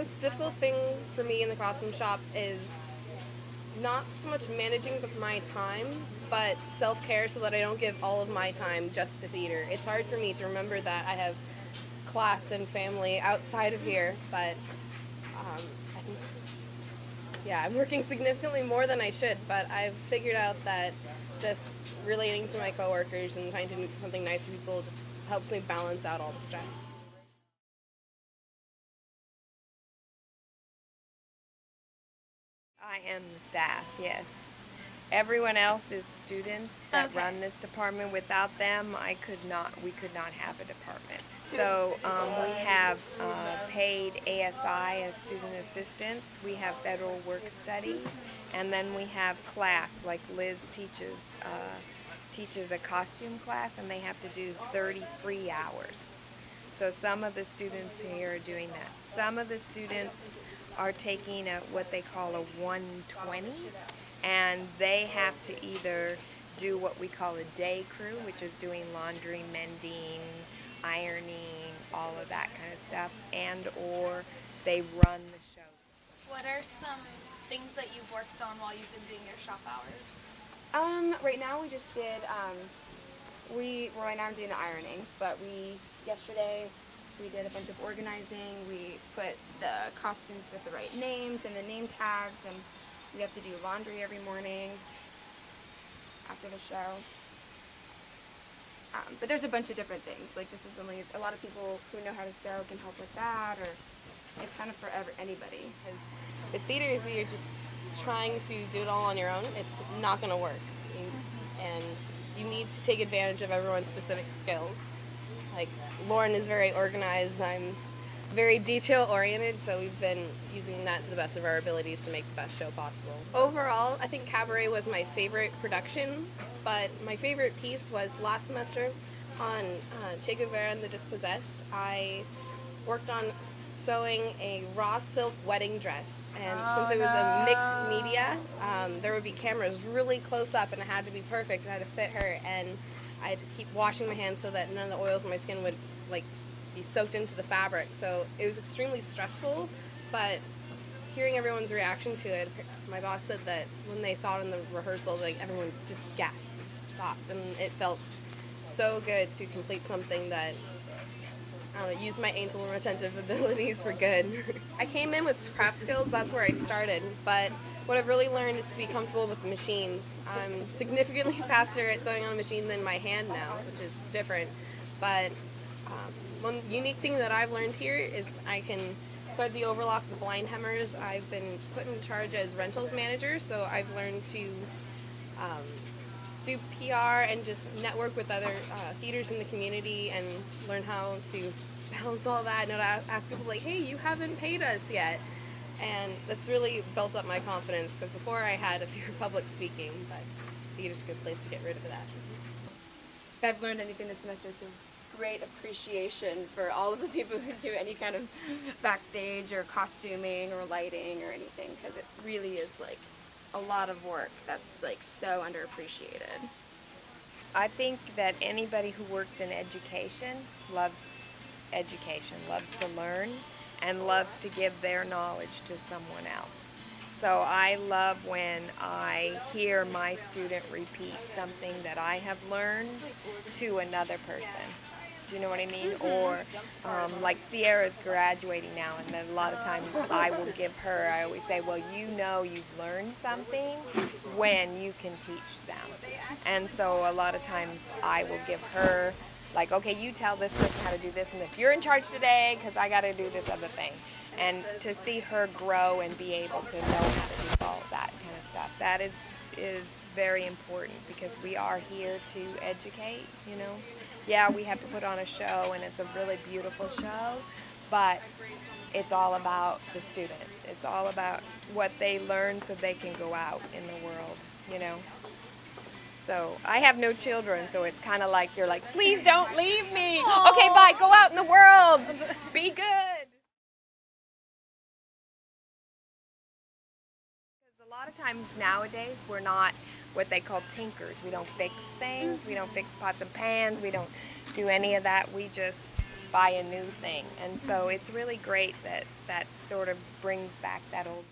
most difficult thing for me in the costume shop is not so much managing my time, but self-care so that I don't give all of my time just to theater. It's hard for me to remember that I have class and family outside of here, but I think, yeah, I'm working significantly more than I should, but I've figured out that just relating to my coworkers and trying to do something nice for people just helps me balance out all the stress. I am the staff, yes. Everyone else is students that Okay. run this department. Without them, we could not have a department. So we have paid ASI as student assistants. We have federal work studies, and then we have class, like Liz teaches a costume class, and they have to do 33 hours. So some of the students here are doing that. Some of the students are taking what they call a 120, and they have to either do what we call a day crew, which is doing laundry, mending, ironing, all of that kind of stuff, and or they run the show. What are some things that you've worked on while you've been doing your shop hours? Right now we just did, right now I'm doing the ironing, but yesterday we did a bunch of organizing. We put the costumes with the right names and the name tags, and we have to do laundry every morning after the show. But there's a bunch of different things. Like, this is only, a lot of people who know how to sew can help with that, or it's kind of for anybody. Because with theater, if you're just trying to do it all on your own, it's not going to work. And you need to take advantage of everyone's specific skills. Like, Lauren is very organized, I'm very detail-oriented, so we've been using that to the best of our abilities to make the best show possible. Overall, I think Cabaret was my favorite production, but my favorite piece was last semester on Che Guevara and the Dispossessed. I worked on sewing a raw silk wedding dress, and since it was a mixed media, there would be cameras really close up, and it had to be perfect. It had to fit her, and I had to keep washing my hands so that none of the oils on my skin would be soaked into the fabric. So it was extremely stressful, but hearing everyone's reaction to it, my boss said that when they saw it in the rehearsal, everyone just gasped and stopped, and it felt so good to complete something that, I don't know, use my angel retentive abilities for good. I came in with craft skills, that's where I started, but what I've really learned is to be comfortable with machines. I'm significantly faster at sewing on a machine than my hand now, which is different, but one unique thing that I've learned here is I can thread the overlock with blind hemmers. I've been put in charge as rentals manager, so I've learned to do PR and just network with other theaters in the community and learn how to balance all that and not ask people like, hey, you haven't paid us yet. And that's really built up my confidence, because before I had a fear of public speaking, but theater's a good place to get rid of that. If I've learned anything this semester, it's a great appreciation for all of the people who do any kind of backstage or costuming or lighting or anything, because it really is like a lot of work that's like so underappreciated. I think that anybody who works in education, loves to learn, and loves to give their knowledge to someone else. So I love when I hear my student repeat something that I have learned to another person. Do you know what I mean? Or like Sierra's graduating now, and then a lot of times I will give her, I always say, well, you know you've learned something when you can teach them. And so a lot of times I will give her, like, okay, you tell this person how to do this and this. You're in charge today because I got to do this other thing. And to see her grow and be able to know how to do all that kind of stuff, that is very important, because we are here to educate, you know. Yeah, we have to put on a show, and it's a really beautiful show, but it's all about the students. It's all about what they learn so they can go out in the world, you know. So I have no children, so it's kind of like you're like, please don't leave me. Aww. Okay, bye. Go out in the world. Be good. Because a lot of times nowadays we're not what they call tinkers. We don't fix things. We don't fix pots and pans. We don't do any of that. We just buy a new thing. And so it's really great that that sort of brings back that old